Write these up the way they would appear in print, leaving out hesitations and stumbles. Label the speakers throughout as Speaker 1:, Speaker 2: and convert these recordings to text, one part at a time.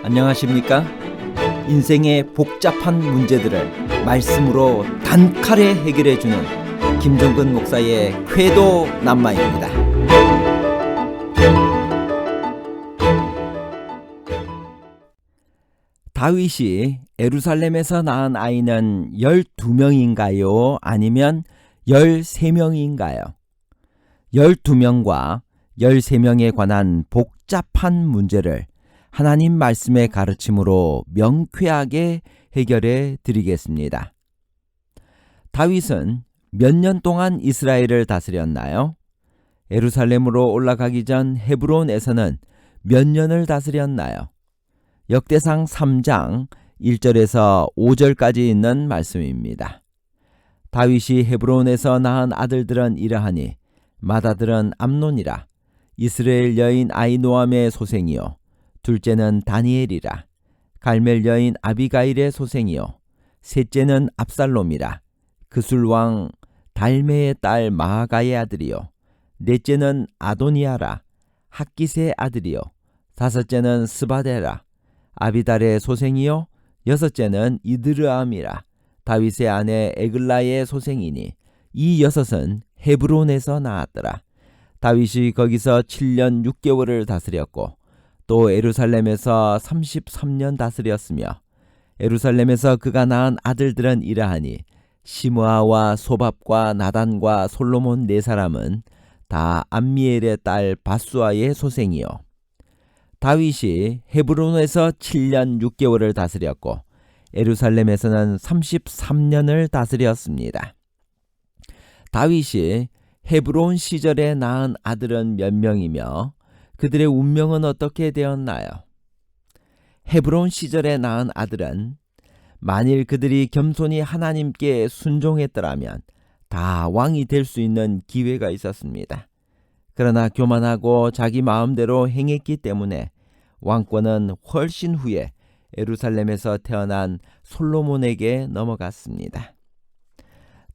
Speaker 1: 안녕하십니까? 인생의 복잡한 문제들을 말씀으로 단칼에 해결해주는 김종근 목사의 쾌도 남마입니다. 다윗이 예루살렘에서 낳은 아이는 12명인가요? 아니면 13명인가요? 12명과 13명에 관한 복잡한 문제를 하나님 말씀의 가르침으로 명쾌하게 해결해 드리겠습니다. 다윗은 몇 년 동안 이스라엘을 다스렸나요? 예루살렘으로 올라가기 전 헤브론에서는 몇 년을 다스렸나요? 역대상 3장 1절에서 5절까지 있는 말씀입니다. 다윗이 헤브론에서 낳은 아들들은 이러하니 맏아들은 암논이라. 이스라엘 여인 아히노암의 소생이요 둘째는 다니엘이라. 갈멜 여인 아비가일의 소생이요 셋째는 압살롬이라. 그술왕 달메의 딸 마아가의 아들이요 넷째는 아도니아라. 학깃의 아들이요 다섯째는 스바데라. 아비달의 소생이요 여섯째는 이드르암이라. 다윗의 아내 에글라의 소생이니 이 여섯은 헤브론에서 나왔더라. 다윗이 거기서 7년 6개월을 다스렸고 또 예루살렘에서 33년 다스렸으며 예루살렘에서 그가 낳은 아들들은 이러하니 시므아와 소밥과 나단과 솔로몬 네 사람은 다 암미엘의 딸 바수아의 소생이요 다윗이 헤브론에서 7년 6개월을 다스렸고 예루살렘에서는 33년을 다스렸습니다. 다윗이 헤브론 시절에 낳은 아들은 몇 명이며 그들의 운명은 어떻게 되었나요? 헤브론 시절에 낳은 아들은 만일 그들이 겸손히 하나님께 순종했더라면 다 왕이 될 수 있는 기회가 있었습니다. 그러나 교만하고 자기 마음대로 행했기 때문에 왕권은 훨씬 후에 예루살렘에서 태어난 솔로몬에게 넘어갔습니다.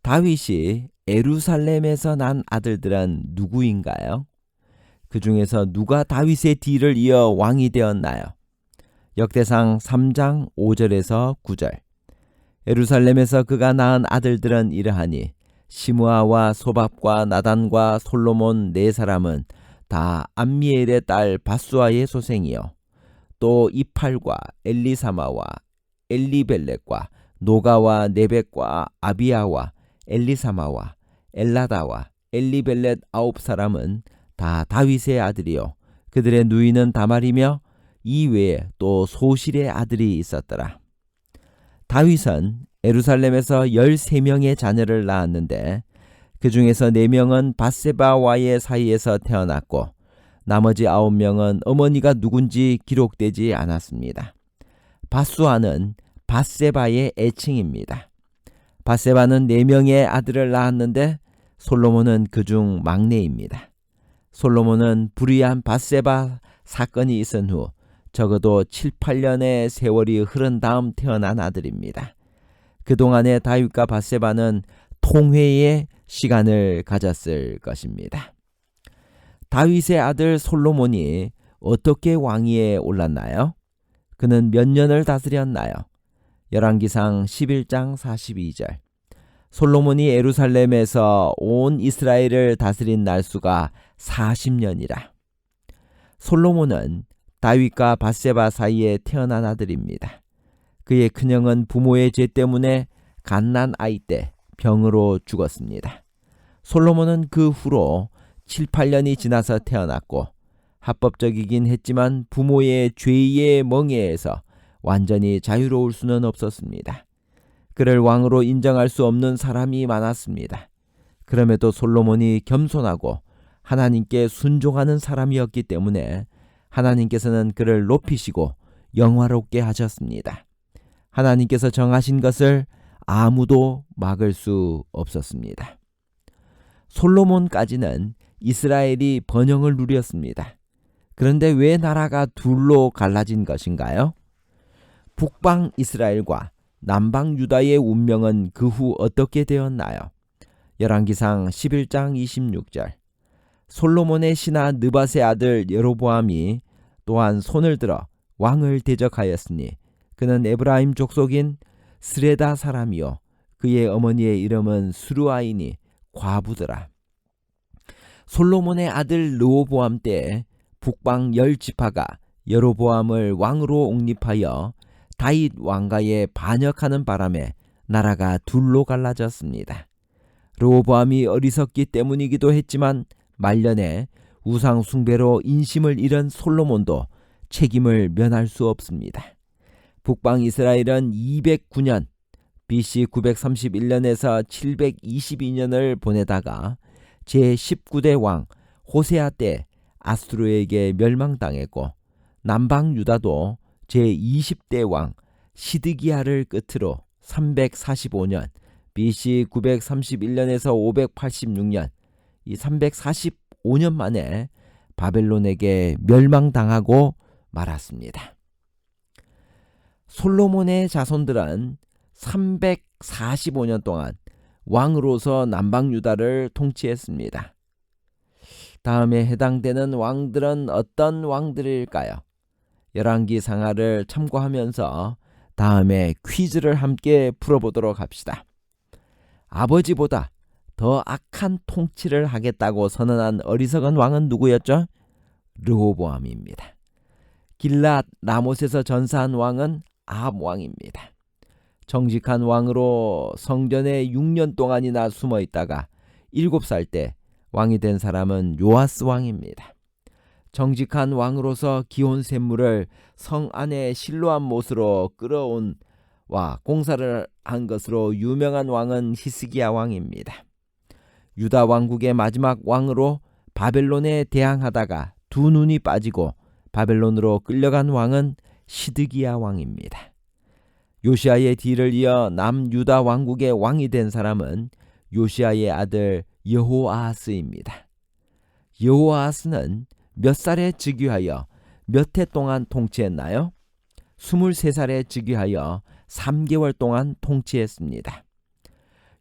Speaker 1: 다윗이 예루살렘에서 난 아들들은 누구인가요? 그 중에서 누가 다윗의 뒤를 이어 왕이 되었나요? 역대상 3장 5절에서 9절. 예루살렘에서 그가 낳은 아들들은 이러하니 시므아와 소밥과 나단과 솔로몬 네 사람은 다 암미엘의 딸 바수아의 소생이요 또 이팔과 엘리사마와 엘리벨렉과 노가와 네벡과 아비야와 엘리사마와 엘라다와 엘리벨렛 9사람은 다 다윗의 아들이요 그들의 누이는 다말이며 이 외에 또 소실의 아들이 있었더라. 다윗은 예루살렘에서 13명의 자녀를 낳았는데 그 중에서 4명은 밧세바와의 사이에서 태어났고 나머지 9명은 어머니가 누군지 기록되지 않았습니다. 바수아는 밧세바의 애칭입니다. 밧세바는 4명의 아들을 낳았는데 솔로몬은 그중 막내입니다. 솔로몬은 불의한 밧세바 사건이 있은 후 적어도 7, 8년의 세월이 흐른 다음 태어난 아들입니다. 그동안에 다윗과 밧세바는 통회의 시간을 가졌을 것입니다. 다윗의 아들 솔로몬이 어떻게 왕위에 올랐나요? 그는 몇 년을 다스렸나요? 열왕기상 11장 42절. 솔로몬이 예루살렘에서 온 이스라엘을 다스린 날수가 40년이라. 솔로몬은 다윗과 밧세바 사이에 태어난 아들입니다. 그의 큰형은 부모의 죄 때문에 갓난 아이 때 병으로 죽었습니다. 솔로몬은 그 후로 7, 8년이 지나서 태어났고 합법적이긴 했지만 부모의 죄의 멍에에서 완전히 자유로울 수는 없었습니다. 그를 왕으로 인정할 수 없는 사람이 많았습니다. 그럼에도 솔로몬이 겸손하고 하나님께 순종하는 사람이었기 때문에 하나님께서는 그를 높이시고 영화롭게 하셨습니다. 하나님께서 정하신 것을 아무도 막을 수 없었습니다. 솔로몬까지는 이스라엘이 번영을 누렸습니다. 그런데 왜 나라가 둘로 갈라진 것인가요? 북방 이스라엘과 남방 유다의 운명은 그 후 어떻게 되었나요? 열왕기상 11장 26절. 솔로몬의 신하 느밧의 아들 여로보암이 또한 손을 들어 왕을 대적하였으니 그는 에브라임 족속인 스레다 사람이요 그의 어머니의 이름은 스루아이니 과부더라. 솔로몬의 아들 르호보암 때에 북방 10지파가 여로보암을 왕으로 옹립하여 다윗 왕가에 반역하는 바람에 나라가 둘로 갈라졌습니다. 르호보암이 어리석기 때문이기도 했지만 말년에 우상 숭배로 인심을 잃은 솔로몬도 책임을 면할 수 없습니다. 북방 이스라엘은 209년 BC 931년에서 722년을 보내다가 제19대 왕 호세아 때 아수르에게 멸망당했고 남방 유다도 제20대 왕 시드기야를 끝으로 345년 BC 931년에서 586년 이 345년 만에 바벨론에게 멸망당하고 말았습니다. 솔로몬의 자손들은 345년 동안 왕으로서 남방 유다를 통치했습니다. 다음에 해당되는 왕들은 어떤 왕들일까요? 열왕기 상하를 참고하면서 다음에 퀴즈를 함께 풀어보도록 합시다. 아버지보다 더 악한 통치를 하겠다고 선언한 어리석은 왕은 누구였죠? 르호보암입니다. 길랏 라못에서 전사한 왕은 아합 왕입니다. 정직한 왕으로 성전에 6년 동안이나 숨어 있다가 7살 때 왕이 된 사람은 요아스 왕입니다. 정직한 왕으로서 기혼 샘물을 성 안에 실로암 못으로 끌어온 와 공사를 한 것으로 유명한 왕은 히스기야 왕입니다. 유다 왕국의 마지막 왕으로 바벨론에 대항하다가 두 눈이 빠지고 바벨론으로 끌려간 왕은 시드기야 왕입니다. 요시아의 뒤를 이어 남유다 왕국의 왕이 된 사람은 요시아의 아들 여호아하스입니다. 여호아하스는 몇 살에 즉위하여 몇 해 동안 통치했나요? 23살에 즉위하여 3개월 동안 통치했습니다.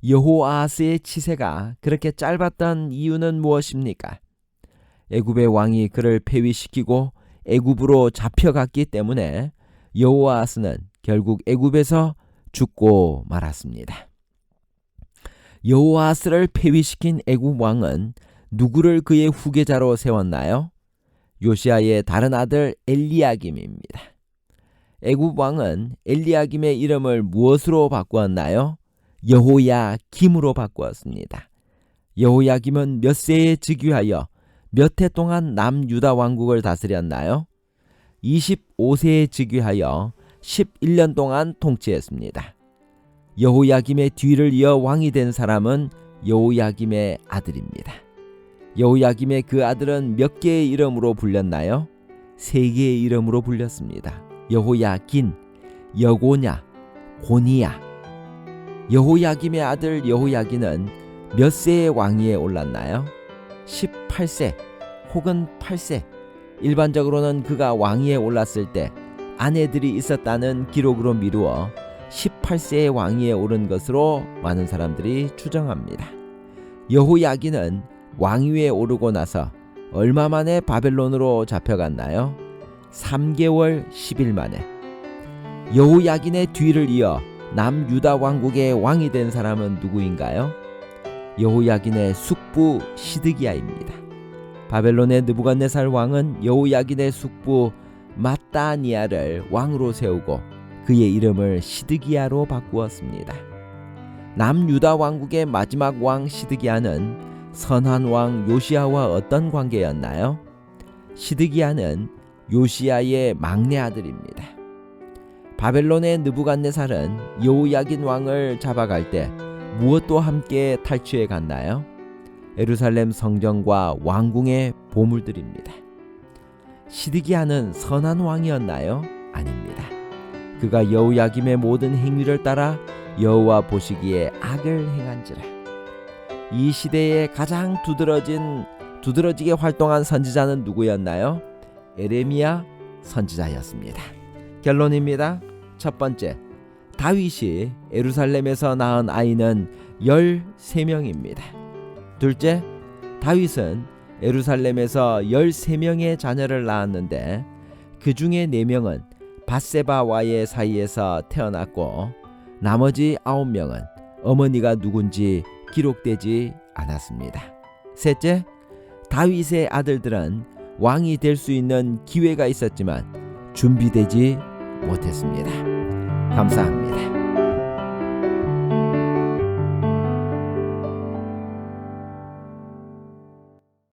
Speaker 1: 여호아하스의 치세가 그렇게 짧았던 이유는 무엇입니까? 애굽의 왕이 그를 폐위시키고 애굽으로 잡혀갔기 때문에 여호아하스는 결국 애굽에서 죽고 말았습니다. 여호아하스를 폐위시킨 애굽 왕은 누구를 그의 후계자로 세웠나요? 요시아의 다른 아들 엘리야김입니다. 애굽 왕은 엘리야김의 이름을 무엇으로 바꾸었나요? 여호야김으로 바꾸었습니다. 여호야김은 몇 세에 즉위하여 몇 해 동안 남유다 왕국을 다스렸나요? 25세에 즉위하여 11년 동안 통치했습니다. 여호야김의 뒤를 이어 왕이 된 사람은 여호야김의 아들입니다. 여호야김의 그 아들은 몇 개의 이름으로 불렸나요? 3개의 이름으로 불렸습니다. 여호야긴, 여고냐, 고니야. 여호야김의 아들 여호야긴은 몇 세의 왕위에 올랐나요? 18세 혹은 8세. 일반적으로는 그가 왕위에 올랐을 때 아내들이 있었다는 기록으로 미루어 18세의 왕위에 오른 것으로 많은 사람들이 추정합니다. 여호야긴은 왕위에 오르고 나서 얼마 만에 바벨론으로 잡혀갔나요? 3개월 10일 만에. 여호야긴의 뒤를 이어 남유다 왕국의 왕이 된 사람은 누구인가요? 여호야긴의 숙부 시드기야입니다. 바벨론의 느부갓네살 왕은 여호야긴의 숙부 마따니아를 왕으로 세우고 그의 이름을 시드기야로 바꾸었습니다. 남유다 왕국의 마지막 왕 시드기야는 선한 왕 요시야와 어떤 관계였나요? 시드기야는 요시야의 막내 아들입니다. 바벨론의 느부갓네살은 여호야긴 왕을 잡아갈 때 무엇도 함께 탈취해 갔나요? 예루살렘 성전과 왕궁의 보물들입니다. 시드기야는 선한 왕이었나요? 아닙니다. 그가 여호야김의 모든 행위를 따라 여호와 보시기에 악을 행한지라. 이 시대에 가장 두드러지게 활동한 선지자는 누구였나요? 에레미야 선지자였습니다. 결론입니다. 첫 번째, 다윗이 예루살렘에서 낳은 아이는 13명입니다. 둘째, 다윗은 예루살렘에서 13명의 자녀를 낳았는데 그 중에 4명은 밧세바와의 사이에서 태어났고 나머지 9명은 어머니가 누군지 기록되지 않았습니다. 셋째, 다윗의 아들들은 왕이 될 수 있는 기회가 있었지만 준비되지 못했습니다. 감사합니다.